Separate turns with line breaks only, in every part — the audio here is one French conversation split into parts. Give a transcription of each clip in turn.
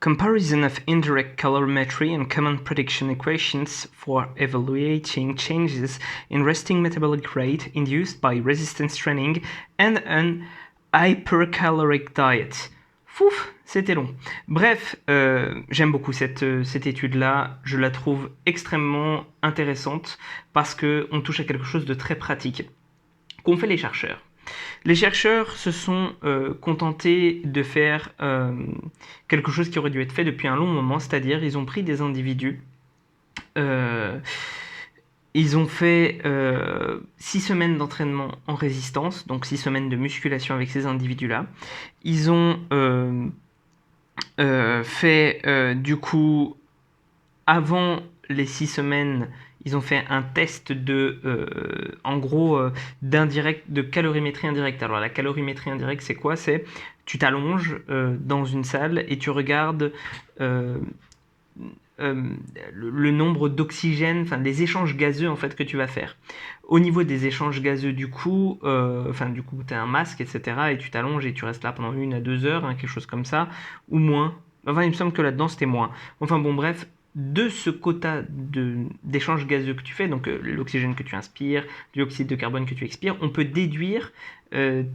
Comparison of indirect calorimetry and common prediction equations for evaluating changes in resting metabolic rate induced by resistance training and an hypercaloric diet. Fouf, c'était long. Bref, j'aime beaucoup cette étude-là. Je la trouve extrêmement intéressante parce qu'on touche à quelque chose de très pratique qu'ont fait les chercheurs. Les chercheurs se sont contentés de faire quelque chose qui aurait dû être fait depuis un long moment, c'est-à-dire ils ont pris des individus, ils ont fait 6 semaines d'entraînement en résistance, donc 6 semaines de musculation avec ces individus-là. Ils ont fait du coup, avant les 6 semaines, ils ont fait un test de calorimétrie indirecte. Alors la calorimétrie indirecte, c'est quoi? C'est tu t'allonges dans une salle et tu regardes le nombre d'oxygène, enfin des échanges gazeux en fait que tu vas faire. Au niveau des échanges gazeux, du coup, tu as un masque, etc. et tu t'allonges et tu restes là pendant 1 à 2 heures, quelque chose comme ça, ou moins. Enfin, il me semble que là-dedans c'était moins. Enfin bon, bref, de ce quota d'échanges gazeux que tu fais, donc l'oxygène que tu inspires, le dioxyde de carbone que tu expires, on peut déduire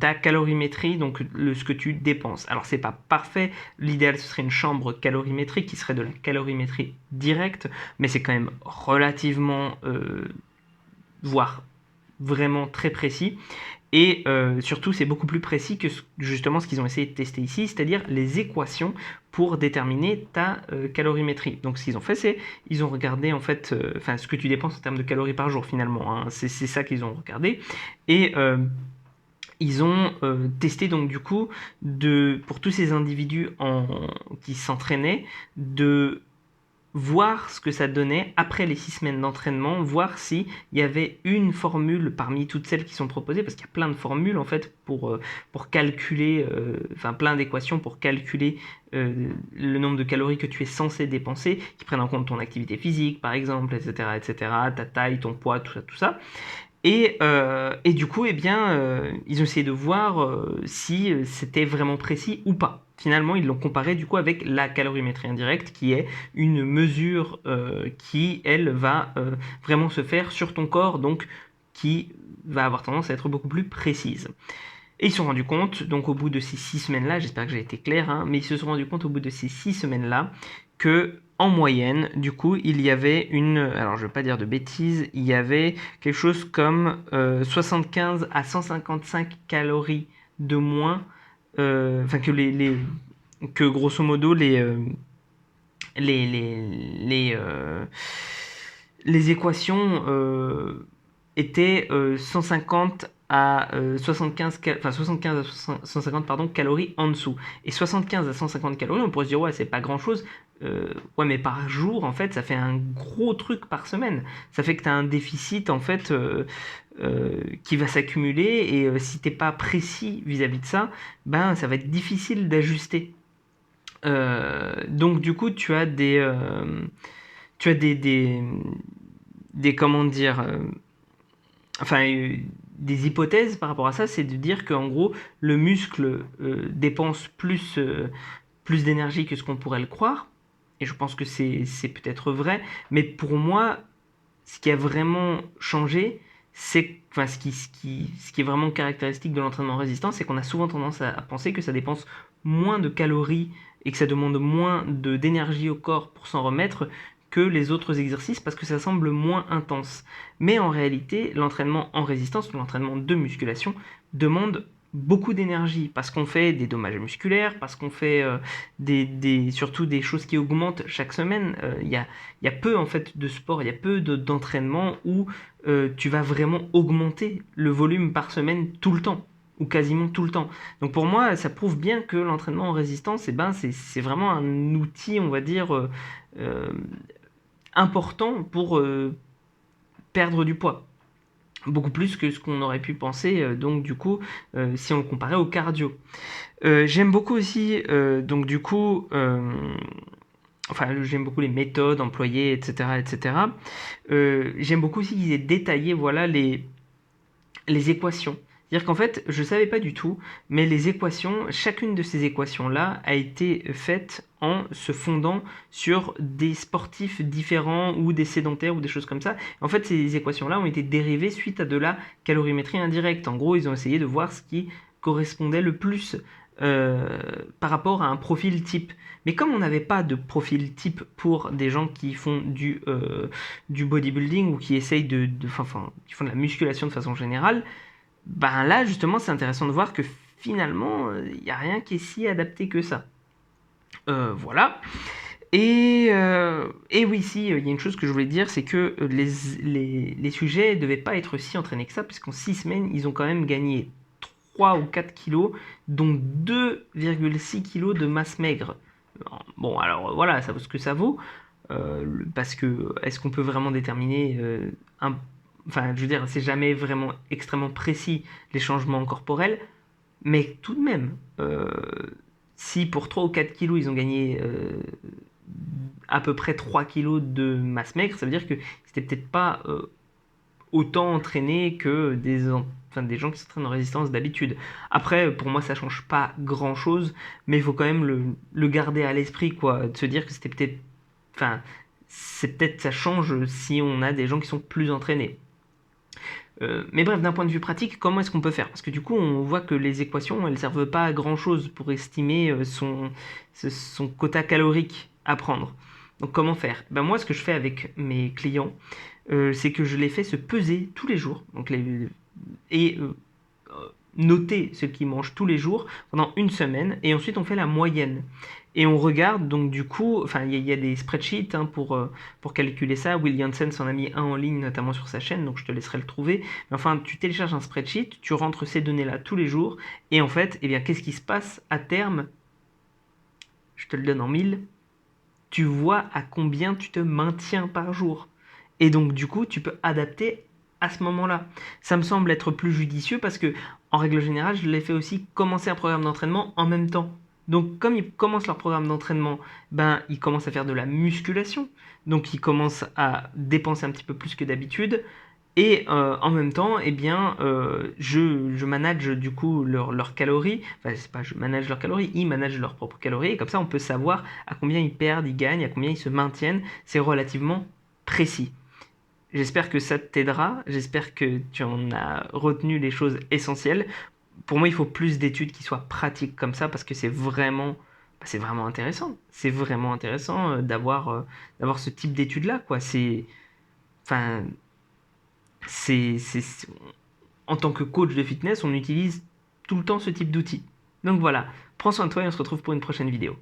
ta calorimétrie, donc ce que tu dépenses. Alors c'est pas parfait, l'idéal ce serait une chambre calorimétrique qui serait de la calorimétrie directe, mais c'est quand même relativement, voire vraiment très précis. Et surtout, c'est beaucoup plus précis que justement ce qu'ils ont essayé de tester ici, c'est-à-dire les équations pour déterminer ta calorimétrie. Donc, ce qu'ils ont fait, c'est ils ont regardé en fait, ce que tu dépenses en termes de calories par jour finalement. Hein, c'est ça qu'ils ont regardé. Et ils ont testé donc du coup pour tous ces individus qui s'entraînaient de voir ce que ça donnait après les 6 semaines d'entraînement, voir s'il y avait une formule parmi toutes celles qui sont proposées, parce qu'il y a plein de formules en fait pour calculer, plein d'équations pour calculer le nombre de calories que tu es censé dépenser, qui prennent en compte ton activité physique par exemple, etc., ta taille, ton poids, tout ça. Et du coup, ils ont essayé de voir si c'était vraiment précis ou pas. Finalement, ils l'ont comparé du coup avec la calorimétrie indirecte, qui est une mesure qui, elle, va vraiment se faire sur ton corps, donc qui va avoir tendance à être beaucoup plus précise. Et ils se sont rendus compte, donc au bout de ces 6 semaines-là, j'espère que j'ai été clair, hein, mais ils se sont rendus compte au bout de ces 6 semaines-là que en moyenne, du coup, il y avait alors je ne vais pas dire de bêtises, il y avait quelque chose comme 75 à 155 calories de moins, que grosso modo les équations étaient 150 à 75 à 150 calories en dessous. Et 75 à 150 calories, on pourrait se dire ouais, c'est pas grand chose. Ouais, mais par jour, en fait, ça fait un gros truc par semaine. Ça fait que tu as un déficit, en fait, qui va s'accumuler. Et si t'es pas précis vis-à-vis de ça, ben, ça va être difficile d'ajuster. Donc, du coup, tu as des comment dire, des hypothèses par rapport à ça, c'est de dire qu'en gros, le muscle dépense plus d'énergie que ce qu'on pourrait le croire. Et je pense que c'est peut-être vrai. Mais pour moi, ce qui a vraiment changé, ce qui est vraiment caractéristique de l'entraînement résistant, c'est qu'on a souvent tendance à penser que ça dépense moins de calories et que ça demande moins d'énergie au corps pour s'en remettre que les autres exercices parce que ça semble moins intense. Mais en réalité, l'entraînement en résistance, l'entraînement de musculation, demande beaucoup d'énergie parce qu'on fait des dommages musculaires, parce qu'on fait surtout des choses qui augmentent chaque semaine. Il y a peu en fait de sport, il y a peu d'entraînement où tu vas vraiment augmenter le volume par semaine tout le temps ou quasiment tout le temps. Donc pour moi, ça prouve bien que l'entraînement en résistance, c'est vraiment un outil, on va dire, important pour perdre du poids. Beaucoup plus que ce qu'on aurait pu penser, donc du coup, si on le comparait au cardio. J'aime beaucoup aussi, donc du coup, j'aime beaucoup les méthodes employées, etc., j'aime beaucoup aussi qu'ils aient détaillé, voilà, les équations. C'est-à-dire qu'en fait, je ne savais pas du tout, mais les équations, chacune de ces équations-là a été faite en se fondant sur des sportifs différents ou des sédentaires ou des choses comme ça. En fait, ces équations-là ont été dérivées suite à de la calorimétrie indirecte. En gros, ils ont essayé de voir ce qui correspondait le plus euh, par rapport à un profil type. Mais comme on n'avait pas de profil type pour des gens qui font du bodybuilding ou qui essayent qui font de la musculation de façon générale, ben là, justement, c'est intéressant de voir que finalement, il n'y a rien qui est si adapté que ça. Voilà. Et oui, si, il y a une chose que je voulais dire, c'est que les sujets ne devaient pas être si entraînés que ça, puisqu'en 6 semaines, ils ont quand même gagné 3 ou 4 kilos, dont 2,6 kilos de masse maigre. Bon, alors voilà, ça vaut ce que ça vaut, parce que est-ce qu'on peut vraiment déterminer un... Enfin, je veux dire, c'est jamais vraiment extrêmement précis les changements corporels, mais tout de même, si pour 3 ou 4 kilos, ils ont gagné à peu près 3 kilos de masse maigre, ça veut dire que c'était peut-être pas autant entraîné que des gens qui s'entraînent en résistance d'habitude. Après, pour moi, ça change pas grand-chose, mais il faut quand même le garder à l'esprit, quoi, de se dire que c'était peut-être... Enfin, ça change si on a des gens qui sont plus entraînés. Mais bref, d'un point de vue pratique, comment est-ce qu'on peut faire? Parce que du coup, on voit que les équations, elles servent pas à grand-chose pour estimer son quota calorique à prendre. Donc comment faire? Ben moi, ce que je fais avec mes clients, c'est que je les fais se peser tous les jours. Et noter ce qu'ils mangent tous les jours pendant une semaine. Et ensuite, on fait la moyenne. Et on regarde, donc du coup, enfin, il y a des spreadsheets pour calculer ça. Will Janssen s'en a mis un en ligne, notamment sur sa chaîne, donc je te laisserai le trouver. Mais enfin, tu télécharges un spreadsheet, tu rentres ces données-là tous les jours, et en fait, eh bien, qu'est-ce qui se passe à terme? Je te le donne en 1000. Tu vois à combien tu te maintiens par jour. Et donc, du coup, tu peux adapter à ce moment-là. Ça me semble être plus judicieux parce que, en règle générale, je les fais aussi commencer un programme d'entraînement en même temps. Donc, comme ils commencent leur programme d'entraînement, ben, ils commencent à faire de la musculation. Donc, ils commencent à dépenser un petit peu plus que d'habitude. Et en même temps, eh bien, je manage du coup leurs calories. Enfin, c'est pas je manage leurs calories, ils managent leurs propres calories. Et comme ça, on peut savoir à combien ils perdent, ils gagnent, à combien ils se maintiennent. C'est relativement précis. J'espère que ça t'aidera. J'espère que tu en as retenu les choses essentielles. Pour moi, il faut plus d'études qui soient pratiques comme ça parce que c'est vraiment intéressant. C'est vraiment intéressant d'avoir ce type d'études-là, quoi. Enfin, c'est, c'est- en tant que coach de fitness, on utilise tout le temps ce type d'outils. Donc voilà, prends soin de toi et on se retrouve pour une prochaine vidéo.